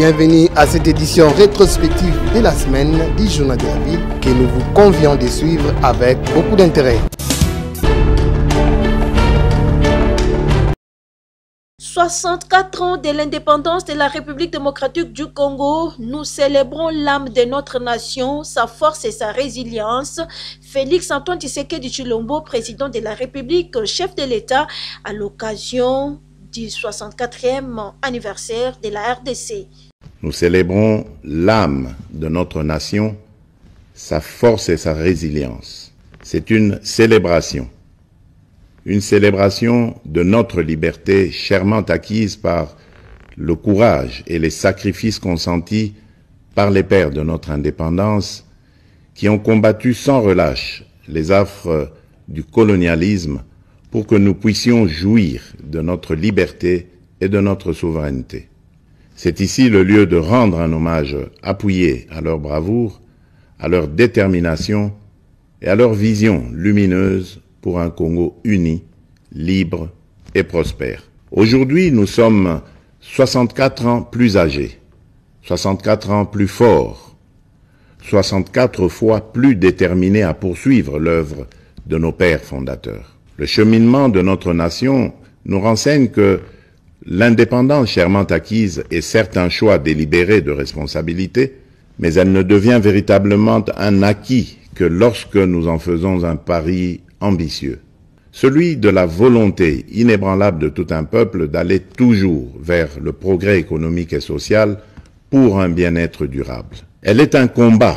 Bienvenue à cette édition rétrospective de la semaine du Journal de la Ville que nous vous convions de suivre avec beaucoup d'intérêt. 64 ans de l'indépendance de la République démocratique du Congo, nous célébrons l'âme de notre nation, sa force et sa résilience. Félix Antoine Tshisekedi Tshilombo, président de la République, chef de l'État, à l'occasion du 64e anniversaire de la RDC. Nous célébrons l'âme de notre nation, sa force et sa résilience. C'est une célébration de notre liberté chèrement acquise par le courage et les sacrifices consentis par les pères de notre indépendance qui ont combattu sans relâche les affres du colonialisme pour que nous puissions jouir de notre liberté et de notre souveraineté. C'est ici le lieu de rendre un hommage appuyé à leur bravoure, à leur détermination et à leur vision lumineuse pour un Congo uni, libre et prospère. Aujourd'hui, nous sommes 64 ans plus âgés, 64 ans plus forts, 64 fois plus déterminés à poursuivre l'œuvre de nos pères fondateurs. Le cheminement de notre nation nous renseigne que l'indépendance chèrement acquise est certes un choix délibéré de responsabilité, mais elle ne devient véritablement un acquis que lorsque nous en faisons un pari ambitieux, celui de la volonté inébranlable de tout un peuple d'aller toujours vers le progrès économique et social pour un bien-être durable. Elle est un combat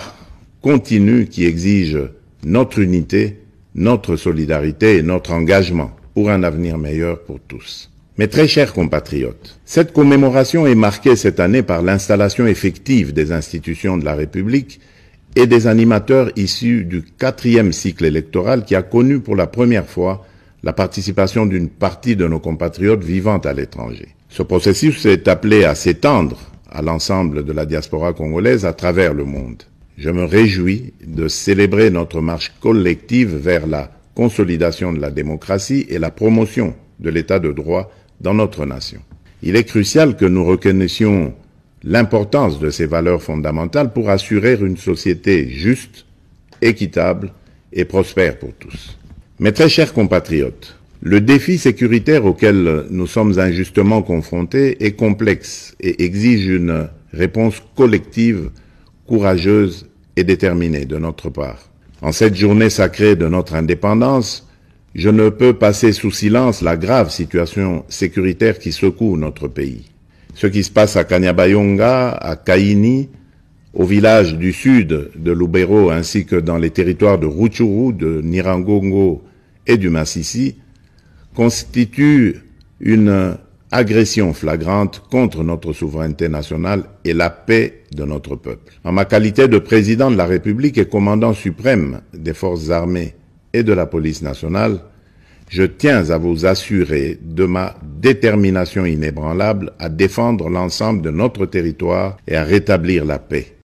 continu qui exige notre unité, notre solidarité et notre engagement pour un avenir meilleur pour tous. Mes très chers compatriotes, cette commémoration est marquée cette année par l'installation effective des institutions de la République et des animateurs issus du 4e cycle électoral qui a connu pour la première fois la participation d'une partie de nos compatriotes vivant à l'étranger. Ce processus est appelé à s'étendre à l'ensemble de la diaspora congolaise à travers le monde. Je me réjouis de célébrer notre marche collective vers la consolidation de la démocratie et la promotion de l'état de droit dans notre nation. Il est crucial que nous reconnaissions l'importance de ces valeurs fondamentales pour assurer une société juste, équitable et prospère pour tous. Mes très chers compatriotes, le défi sécuritaire auquel nous sommes injustement confrontés est complexe et exige une réponse collective, courageuse et déterminée de notre part. En cette journée sacrée de notre indépendance, je ne peux passer sous silence la grave situation sécuritaire qui secoue notre pays. Ce qui se passe à Kanyabayonga, à Kaini, au village du sud de Lubero ainsi que dans les territoires de Rutshuru, de Nyiragongo et du Masisi constitue une agression flagrante contre notre souveraineté nationale et la paix de notre peuple. En ma qualité de président de la République et commandant suprême des forces armées et de la police nationale, je tiens à vous assurer de ma détermination inébranlable à défendre l'ensemble de notre territoire et à rétablir la paix.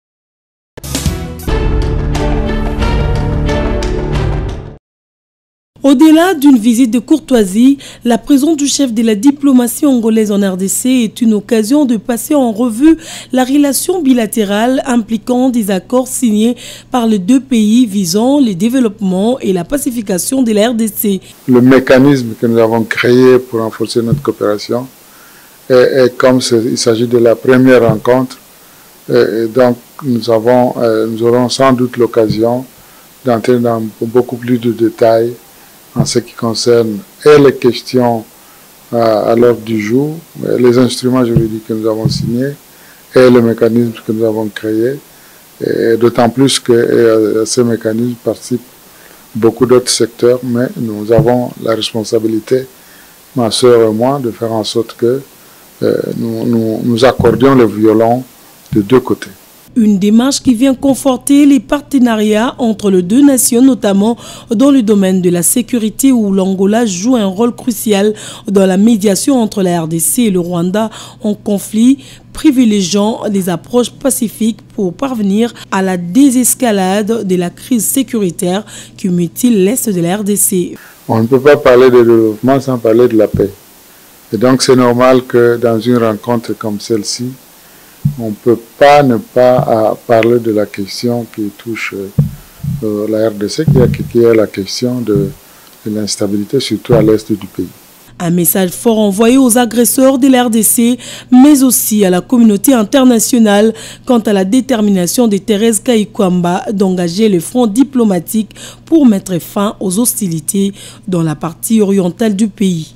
Au-delà d'une visite de courtoisie, la présence du chef de la diplomatie angolaise en RDC est une occasion de passer en revue la relation bilatérale impliquant des accords signés par les deux pays visant le développement et la pacification de la RDC. Le mécanisme que nous avons créé pour renforcer notre coopération, et comme il s'agit de la première rencontre, donc nous aurons sans doute l'occasion d'entrer dans beaucoup plus de détails en ce qui concerne et les questions à l'ordre du jour, les instruments juridiques que nous avons signés et le mécanisme que nous avons créé. D'autant plus que à ces mécanismes participent beaucoup d'autres secteurs, mais nous avons la responsabilité, ma sœur et moi, de faire en sorte que nous accordions le violon de deux côtés. Une démarche qui vient conforter les partenariats entre les deux nations, notamment dans le domaine de la sécurité où l'Angola joue un rôle crucial dans la médiation entre la RDC et le Rwanda en conflit, privilégiant des approches pacifiques pour parvenir à la désescalade de la crise sécuritaire qui mutile l'Est de la RDC. On ne peut pas parler de développement sans parler de la paix. Et donc c'est normal que dans une rencontre comme celle-ci, on ne peut pas ne pas parler de la question qui touche la RDC, qui est la question de l'instabilité, surtout à l'est du pays. Un message fort envoyé aux agresseurs de la RDC, mais aussi à la communauté internationale quant à la détermination de Thérèse Kayikwamba d'engager le front diplomatique pour mettre fin aux hostilités dans la partie orientale du pays.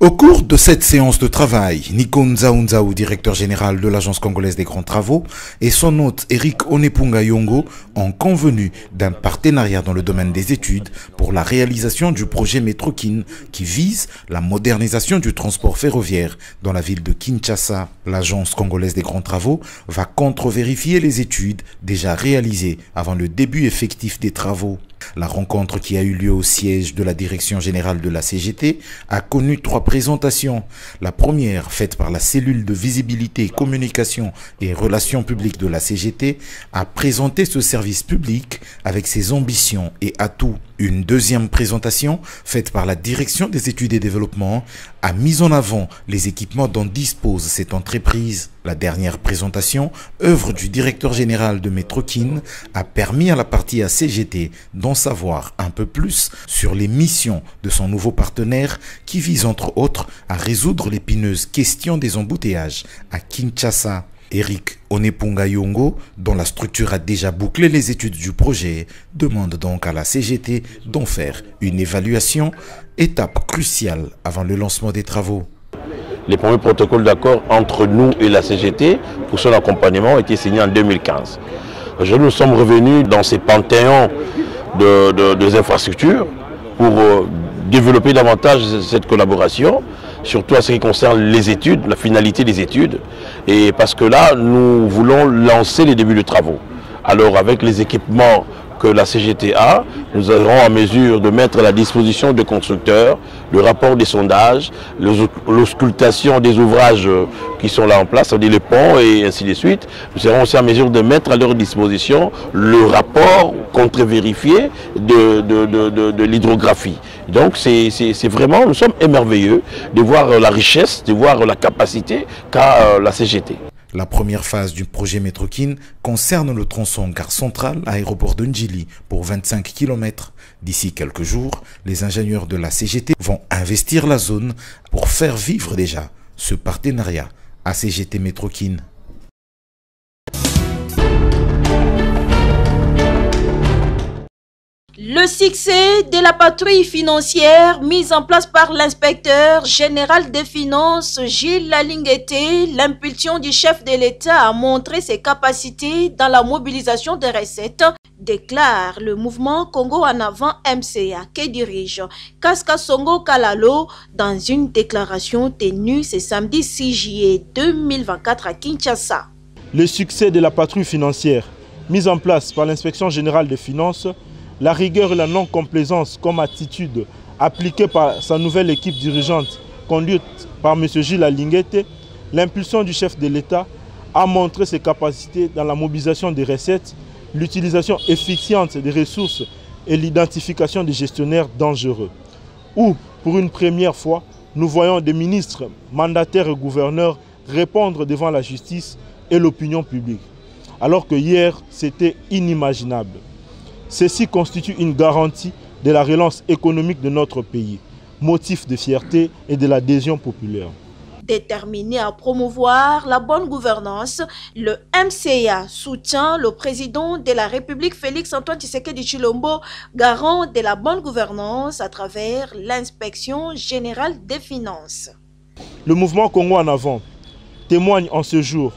Au cours de cette séance de travail, Nico Nzaounzaou, directeur général de l'Agence congolaise des grands travaux, et son hôte Eric Onepunga Yongo ont convenu d'un partenariat dans le domaine des études pour la réalisation du projet Métrokin qui vise la modernisation du transport ferroviaire dans la ville de Kinshasa. L'Agence congolaise des grands travaux va contre-vérifier les études déjà réalisées avant le début effectif des travaux. La rencontre qui a eu lieu au siège de la direction générale de la CGT a connu 3 présentations. La première, faite par la cellule de visibilité, communication et relations publiques de la CGT, a présenté ce service public avec ses ambitions et atouts. Une deuxième présentation, faite par la direction des études et développement, a mis en avant les équipements dont dispose cette entreprise. La dernière présentation, œuvre du directeur général de Métrokin, a permis à la partie CGT d'en savoir un peu plus sur les missions de son nouveau partenaire qui vise entre autres à résoudre l'épineuse question des embouteillages à Kinshasa. Eric Onepunga Yongo, dont la structure a déjà bouclé les études du projet, demande donc à la CGT d'en faire une évaluation, étape cruciale avant le lancement des travaux. Les premiers protocoles d'accord entre nous et la CGT pour son accompagnement ont été signés en 2015. Aujourd'hui, nous sommes revenus dans ces panthéons des infrastructures pour développer davantage cette collaboration, surtout en ce qui concerne les études, la finalité des études, et parce que là, nous voulons lancer les débuts de travaux. Alors avec les équipements que la CGT a, nous serons en mesure de mettre à la disposition des constructeurs le rapport des sondages, l'auscultation des ouvrages qui sont là en place, c'est-à-dire les ponts et ainsi de suite. Nous serons aussi en mesure de mettre à leur disposition le rapport contre-vérifié de l'hydrographie. Donc c'est vraiment, nous sommes émerveilleux de voir la richesse, de voir la capacité qu'a la CGT. La première phase du projet Métrokin concerne le tronçon gare centrale aéroport de Ndjili pour 25 km. D'ici quelques jours, les ingénieurs de la CGT vont investir la zone pour faire vivre déjà ce partenariat à CGT Métrokin. Le succès de la patrouille financière mise en place par l'inspecteur général des finances Gilles Lalinguete, l'impulsion du chef de l'État a montré ses capacités dans la mobilisation des recettes, déclare le mouvement Congo en avant MCA que dirige Kaska Songo Kalalo dans une déclaration tenue ce samedi 6 juillet 2024 à Kinshasa. Le succès de la patrouille financière mise en place par l'inspection générale des finances, la rigueur et la non-complaisance comme attitude appliquée par sa nouvelle équipe dirigeante conduite par M. Gilles Lalinguete, l'impulsion du chef de l'État a montré ses capacités dans la mobilisation des recettes, l'utilisation efficiente des ressources et l'identification des gestionnaires dangereux. Où, pour une première fois, nous voyons des ministres, mandataires et gouverneurs répondre devant la justice et l'opinion publique, alors que hier, c'était inimaginable. Ceci constitue une garantie de la relance économique de notre pays, motif de fierté et de l'adhésion populaire. Déterminé à promouvoir la bonne gouvernance, le MCA soutient le président de la République Félix-Antoine Tshisekedi Tshilombo, garant de la bonne gouvernance à travers l'inspection générale des finances. Le mouvement Congo en avant témoigne en ce jour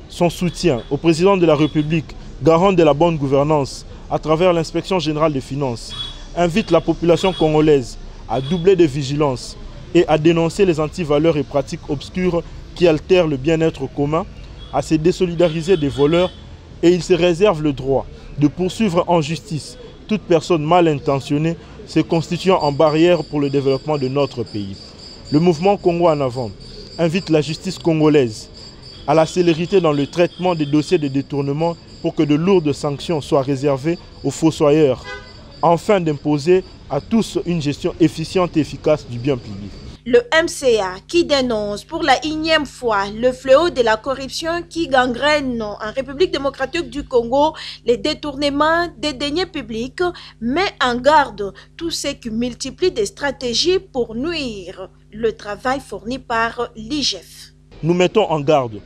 son soutien au président de la République, garant de la bonne gouvernance à travers l'inspection générale des finances, invite la population congolaise à doubler de vigilance et à dénoncer les antivaleurs et pratiques obscures qui altèrent le bien-être commun, à se désolidariser des voleurs, et il se réserve le droit de poursuivre en justice toute personne mal intentionnée se constituant en barrière pour le développement de notre pays. Le mouvement Congo en avant invite la justice congolaise à la célérité dans le traitement des dossiers de détournement pour que de lourdes sanctions soient réservées aux fossoyeurs, afin d'imposer à tous une gestion efficiente et efficace du bien public. Le MCA qui dénonce pour la 1e fois le fléau de la corruption qui gangrène en République démocratique du Congo les détournements des deniers publics, met en garde tous ceux qui multiplient des stratégies pour nuire le travail fourni par l'IGF. Nous mettons en garde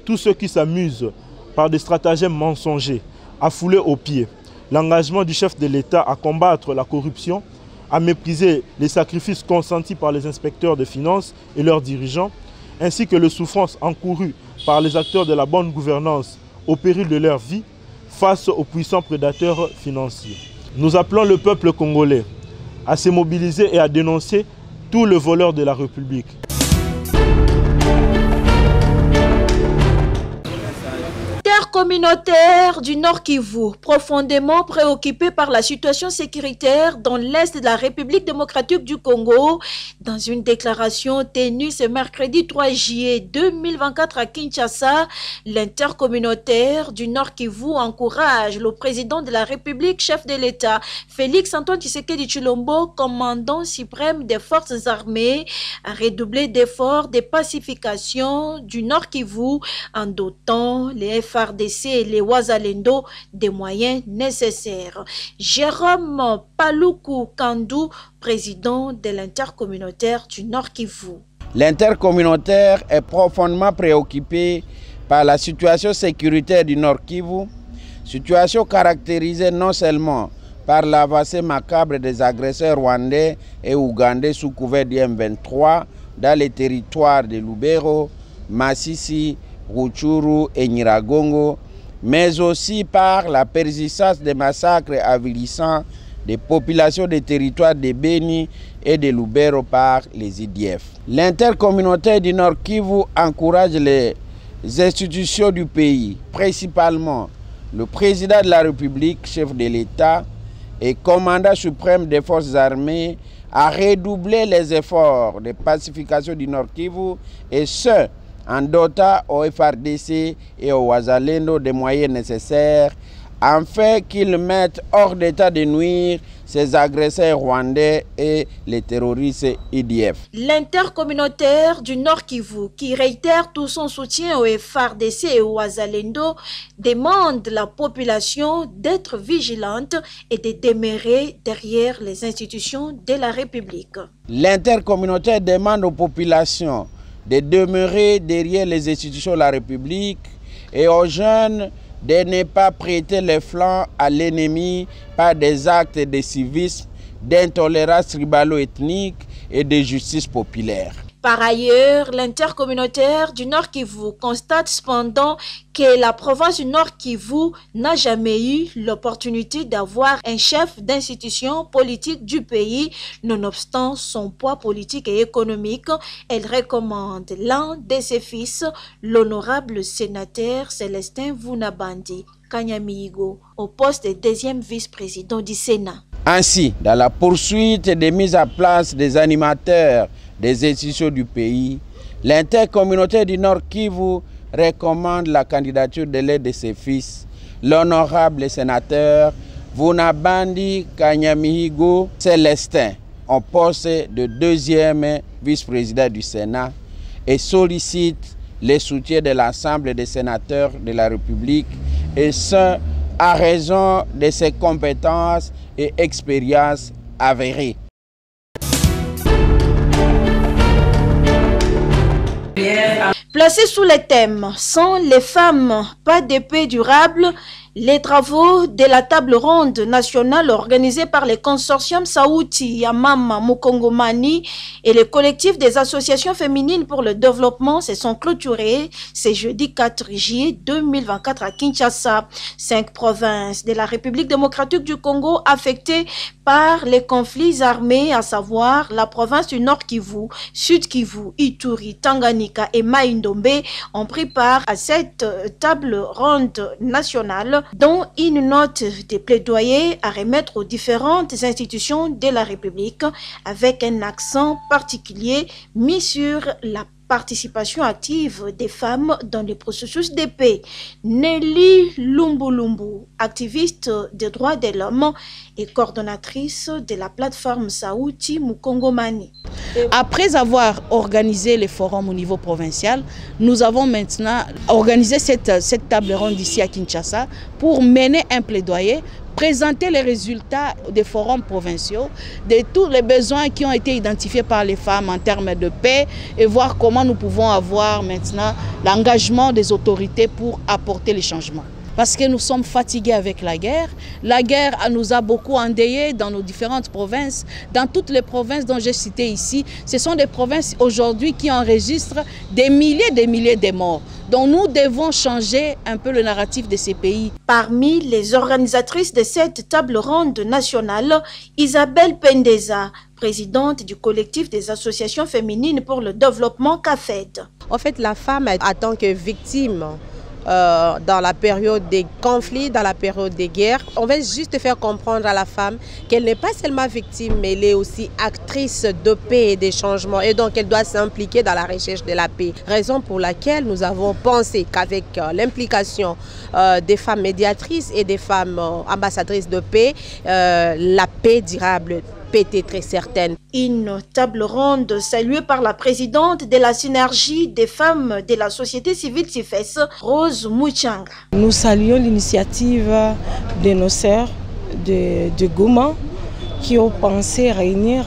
tous ceux qui s'amusent par des stratagèmes mensongers à fouler aux pieds l'engagement du chef de l'État à combattre la corruption, à mépriser les sacrifices consentis par les inspecteurs des finances et leurs dirigeants, ainsi que les souffrances encourues par les acteurs de la bonne gouvernance au péril de leur vie face aux puissants prédateurs financiers. Nous appelons le peuple congolais à se mobiliser et à dénoncer tous les voleurs de la République. Communautaire du Nord Kivu, profondément préoccupé par la situation sécuritaire dans l'Est de la République démocratique du Congo, dans une déclaration tenue ce mercredi 3 juillet 2024 à Kinshasa, l'intercommunautaire du Nord Kivu encourage le président de la République, chef de l'État, Félix Antoine Tshisekedi Tshilombo, commandant suprême des forces armées, à redoubler d'efforts de pacification du Nord Kivu en dotant les FARDC et les Wazalendo des moyens nécessaires. Jérôme Paluku Kandou, président de l'intercommunautaire du Nord Kivu. L'intercommunautaire est profondément préoccupé par la situation sécuritaire du Nord Kivu, situation caractérisée non seulement par l'avancée macabre des agresseurs rwandais et ougandais sous couvert du M23 dans les territoires de Lubero, Masisi, Rutshuru et Nyiragongo, mais aussi par la persistance des massacres avilissants des populations des territoires de Beni et de Lubero par les IDF. L'intercommunautaire du Nord Kivu encourage les institutions du pays, principalement le président de la République, chef de l'État et commandant suprême des forces armées, à redoubler les efforts de pacification du Nord Kivu et ce, en dotant au FARDC et au Wazalendo des moyens nécessaires afin qu'ils mettent hors d'état de nuire ces agresseurs rwandais et les terroristes IDF. L'intercommunautaire du Nord Kivu, qui réitère tout son soutien au FARDC et au Wazalendo, demande à la population d'être vigilante et de demeurer derrière les institutions de la République. L'intercommunautaire demande aux populations de demeurer derrière les institutions de la République et aux jeunes de ne pas prêter le flanc à l'ennemi par des actes de civisme, d'intolérance tribalo-ethnique et de justice populaire. Par ailleurs, l'intercommunautaire du Nord Kivu constate cependant que la province du Nord Kivu n'a jamais eu l'opportunité d'avoir un chef d'institution politique du pays, nonobstant son poids politique et économique. Elle recommande l'un de ses fils, l'honorable sénateur Célestin Vunabandi Kanyamigo, au poste de deuxième vice-président du Sénat. Ainsi, dans la poursuite des mises en place des animateurs des institutions du pays, l'intercommunauté du Nord Kivu recommande la candidature de l'un de ses fils, l'honorable sénateur Vunabandi Kanyamigo Célestin, au poste de deuxième vice-président du Sénat, et sollicite le soutien de l'ensemble des sénateurs de la République, et ce, à raison de ses compétences et expériences avérées. Placé sous le thème « Sans les femmes, pas de paix durable », les travaux de la table ronde nationale organisée par le consortium Saouti Yamama Mukongomani et le collectif des associations féminines pour le développement se sont clôturés ce jeudi 4 juillet 2024 à Kinshasa. 5 provinces de la République démocratique du Congo affectées par les conflits armés, à savoir la province du Nord Kivu, Sud Kivu, Ituri, Tanganyika et Mai-Ndombe, ont pris part à cette table ronde nationale, dont une note de plaidoyer à remettre aux différentes institutions de la République, avec un accent particulier mis sur la participation active des femmes dans le processus de paix. Nelly Lumbulumbu, activiste des droits de l'homme et coordonnatrice de la plateforme Sauti Mukongomani. Après avoir organisé les forums au niveau provincial, nous avons maintenant organisé cette table ronde ici à Kinshasa pour mener un plaidoyer, présenter les résultats des forums provinciaux, de tous les besoins qui ont été identifiés par les femmes en termes de paix et voir comment nous pouvons avoir maintenant l'engagement des autorités pour apporter les changements. Parce que nous sommes fatigués avec la guerre. La guerre nous a beaucoup endeuillés dans nos différentes provinces. Dans toutes les provinces dont j'ai cité ici, ce sont des provinces aujourd'hui qui enregistrent des milliers de morts. Donc nous devons changer un peu le narratif de ces pays. Parmi les organisatrices de cette table ronde nationale, Isabelle Pendeza, présidente du collectif des associations féminines pour le développement CAFED. En fait, la femme, en tant que victime, dans la période des conflits, dans la période des guerres. On va juste faire comprendre à la femme qu'elle n'est pas seulement victime, mais elle est aussi actrice de paix et des changements. Et donc, elle doit s'impliquer dans la recherche de la paix. Raison pour laquelle nous avons pensé qu'avec l'implication des femmes médiatrices et des femmes ambassadrices de paix, la paix durable était très certaine. Une table ronde saluée par la présidente de la synergie des femmes de la société civile CIFES, Rose Mouchanga. Nous saluons l'initiative de nos sœurs de Goma qui ont pensé réunir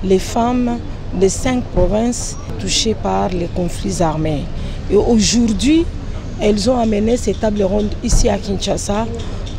les femmes des 5 provinces touchées par les conflits armés. Et aujourd'hui, elles ont amené cette table ronde ici à Kinshasa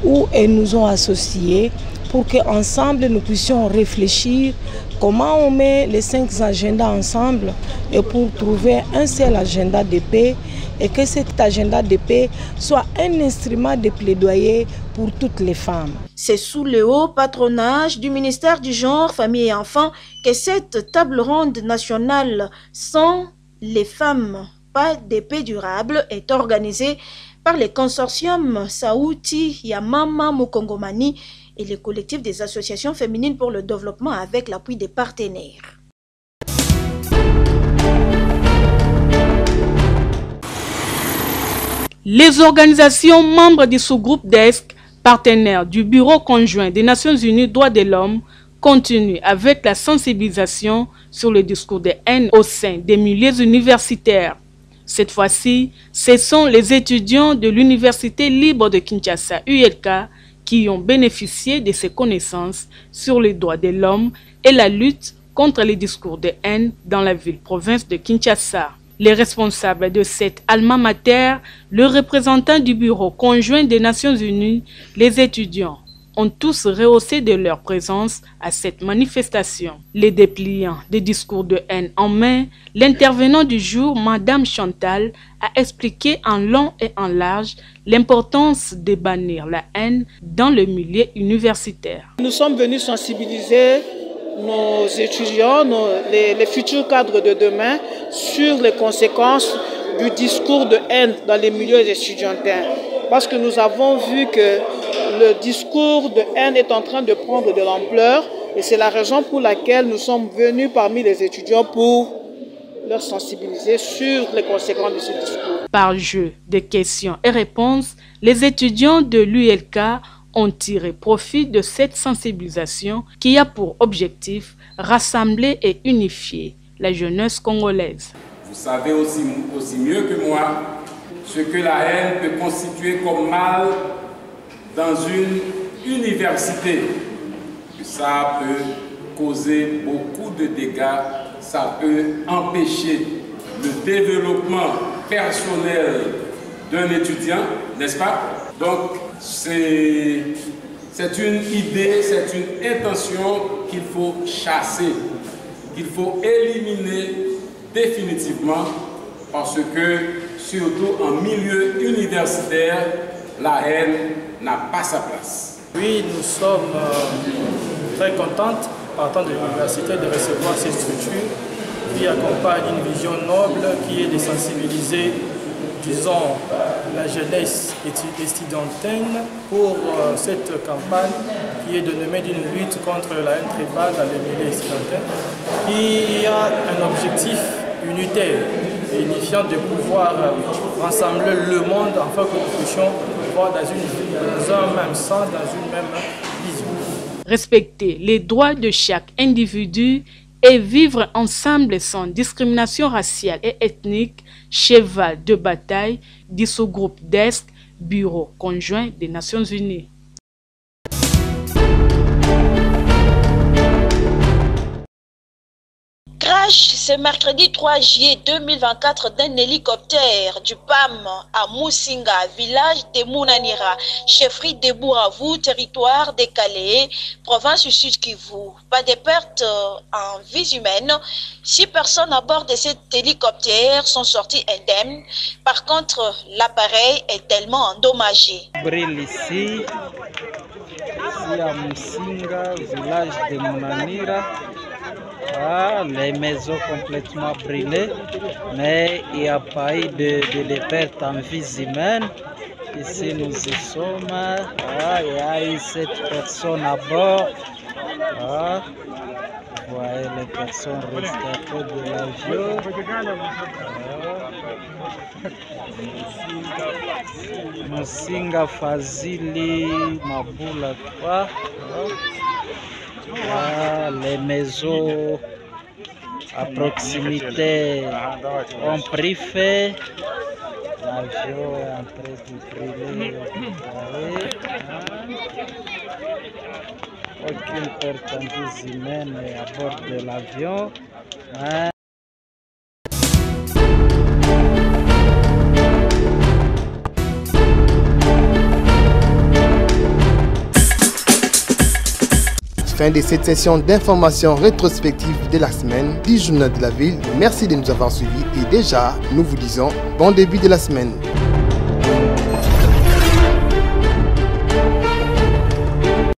où elles nous ont associés pour qu'ensemble nous puissions réfléchir comment on met les 5 agendas ensemble et pour trouver un seul agenda de paix et que cet agenda de paix soit un instrument de plaidoyer pour toutes les femmes. C'est sous le haut patronage du ministère du Genre, Famille et Enfants que cette table ronde nationale sans les femmes, pas de paix durable est organisée par les consortiums Sauti Yamama Mukongomani et le collectif des associations féminines pour le développement avec l'appui des partenaires. Les organisations membres du sous-groupe DESC, partenaires du Bureau conjoint des Nations Unies droits de l'homme, continuent avec la sensibilisation sur le discours de haine au sein des milieux universitaires. Cette fois-ci, ce sont les étudiants de l'Université libre de Kinshasa, ULK, qui ont bénéficié de ces connaissances sur les droits de l'homme et la lutte contre les discours de haine dans la ville-province de Kinshasa. Les responsables de cette alma mater, le représentant du Bureau conjoint des Nations Unies, les étudiants, ont tous rehaussé de leur présence à cette manifestation. Les dépliants des discours de haine en main, l'intervenant du jour, Madame Chantal, a expliqué en long et en large l'importance de bannir la haine dans le milieu universitaire. Nous sommes venus sensibiliser nos étudiants, les futurs cadres de demain, sur les conséquences du discours de haine dans les milieux étudiantins. Parce que nous avons vu que le discours de haine est en train de prendre de l'ampleur et c'est la raison pour laquelle nous sommes venus parmi les étudiants pour leur sensibiliser sur les conséquences de ce discours. Par jeu de questions et réponses, les étudiants de l'ULK ont tiré profit de cette sensibilisation qui a pour objectif rassembler et unifier la jeunesse congolaise. Vous savez aussi mieux que moi ce que la haine peut constituer comme mal dans une université. Ça peut causer beaucoup de dégâts, ça peut empêcher le développement personnel d'un étudiant, n'est-ce pas? Donc c'est une idée, c'est une intention qu'il faut chasser, qu'il faut éliminer définitivement parce que surtout en milieu universitaire, la haine n'a pas sa place. Oui, nous sommes très contentes, partant de l'université, de recevoir ces structures qui accompagnent une vision noble qui est de sensibiliser, disons, la jeunesse estudiantine pour cette campagne qui est dénommée d'une lutte contre la haine tribale dans les milieux estudiantins. Il y a un objectif unitaire unifiante de pouvoir rassembler le monde afin que nous puissions voir dans un même sens, dans une même vision. Respecter les droits de chaque individu et vivre ensemble sans discrimination raciale et ethnique, cheval de bataille, dit ce groupe d'Est, Bureau conjoint des Nations Unies. Crash ce mercredi 3 juillet 2024 d'un hélicoptère du PAM à Musinga, village de Mounanira, chefferie de Bouravu, territoire de Calais, province du Sud Kivu. Pas de pertes en vie humaine. 6 personnes à bord de cet hélicoptère sont sorties indemnes. Par contre, l'appareil est tellement endommagé. Brille ici à Musinga, village de Mounanira. Les maisons complètement brûlées, mais il n'y a pas eu de pertes en vie humaine. Ici nous y sommes, il y a eu 7 personnes à bord. Vous voyez les personnes rescapées de l'avion. Musinga Fazili Mabula 3. Les maisons à proximité ont pris feu. L'avion est en train de brûler. Aucune perte en vie humaine à bord de l'avion. Fin de cette session d'information rétrospective de la semaine du Journal de la Ville. Merci de nous avoir suivis et déjà, nous vous disons bon début de la semaine.